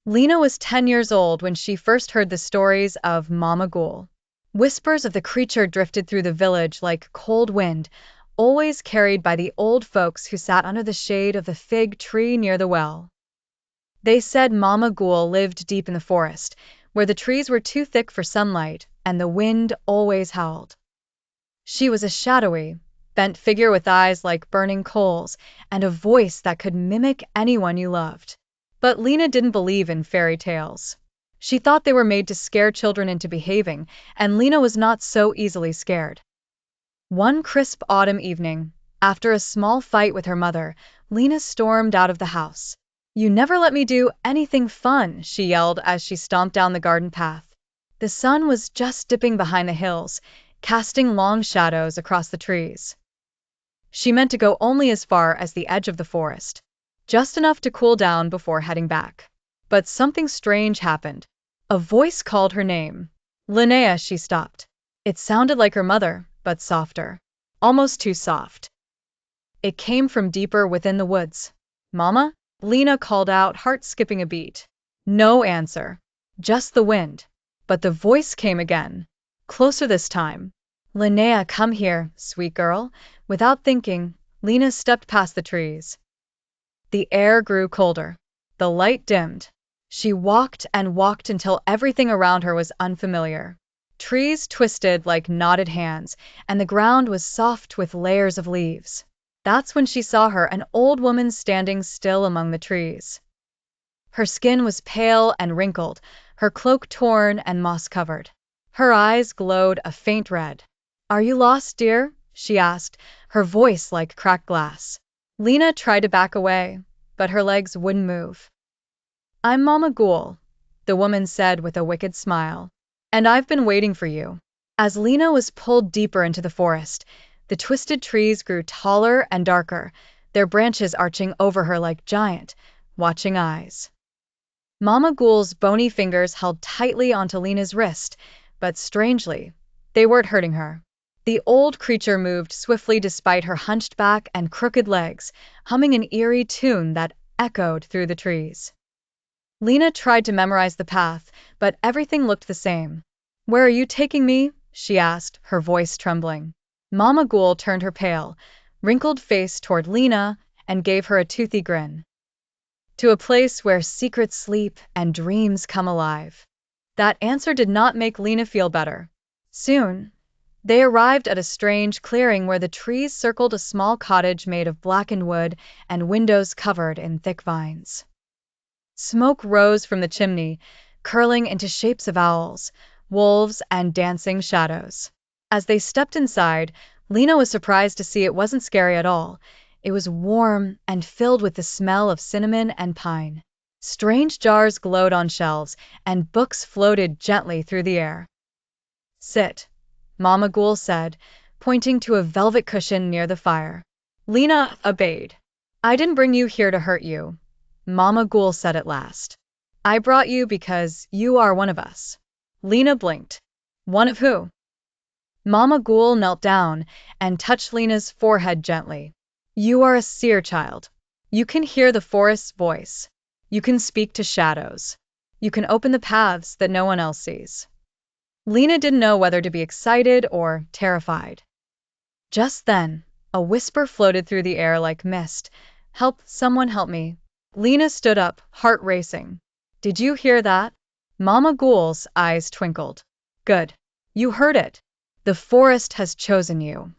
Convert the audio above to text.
Lina was 10 years old when she first heard the stories of Mama Ghoul. Whispers of the creature drifted through the village like cold wind, always carried by the old folks who sat under the shade of the fig tree near the well. They said Mama Ghoul lived deep in the forest, where the trees were too thick for sunlight and the wind always howled. She was a shadowy, bent figure with eyes like burning coals and a voice that could mimic anyone you loved. But Lina didn't believe in fairy tales. She thought they were made to scare children into behaving, and Lina was not so easily scared. One crisp autumn evening, after a small fight with her mother, Lina stormed out of the house. "You never let me do anything fun," she yelled as she stomped down the garden path. The sun was just dipping behind the hills, casting long shadows across the trees. She meant to go only as far as the edge of the forest, just enough to cool down before heading back. But something strange happened. A voice called her name. "Linnea," she stopped. It sounded like her mother, but softer. Almost too soft. It came from deeper within the woods. "Mama?" Lina called out, heart skipping a beat. No answer. Just the wind. But the voice came again. Closer this time. "Linnea, come here, sweet girl." Without thinking, Lina stepped past the trees. The air grew colder. The light dimmed. She walked and walked until everything around her was unfamiliar. Trees twisted like knotted hands, and the ground was soft with layers of leaves. That's when she saw her, an old woman standing still among the trees. Her skin was pale and wrinkled, her cloak torn and moss-covered. Her eyes glowed a faint red. "Are you lost, dear?" she asked, her voice like cracked glass. Lina tried to back away, but her legs wouldn't move. "I'm Mama Ghoul," the woman said with a wicked smile. "And I've been waiting for you." As Lina was pulled deeper into the forest, the twisted trees grew taller and darker, their branches arching over her like giant, watching eyes. Mama Ghoul's bony fingers held tightly onto Lina's wrist, but strangely, they weren't hurting her. The old creature moved swiftly despite her hunched back and crooked legs, humming an eerie tune that echoed through the trees. Lina tried to memorize the path, but everything looked the same. "Where are you taking me?" she asked, her voice trembling. Mama Ghoul turned her pale, wrinkled face toward Lina and gave her a toothy grin. "To a place where secrets sleep and dreams come alive." That answer did not make Lina feel better. Soon, they arrived at a strange clearing where the trees circled a small cottage made of blackened wood and windows covered in thick vines. Smoke rose from the chimney, curling into shapes of owls, wolves, and dancing shadows. As they stepped inside, Lina was surprised to see it wasn't scary at all. It was warm and filled with the smell of cinnamon and pine. Strange jars glowed on shelves, and books floated gently through the air. "Sit," Mama Ghoul said, pointing to a velvet cushion near the fire. Lina obeyed. "I didn't bring you here to hurt you," Mama Ghoul said at last. "I brought you because you are one of us." Lina blinked. "One of who?" Mama Ghoul knelt down and touched Lina's forehead gently. "You are a Seer-child. You can hear the forest's voice. You can speak to shadows. You can open the paths that no one else sees." Lina didn't know whether to be excited or terrified. Just then, a whisper floated through the air like mist. "Help, someone help me." Lina stood up, heart racing. "Did you hear that?" Mama Ghoul's eyes twinkled. "Good. You heard it. The forest has chosen you."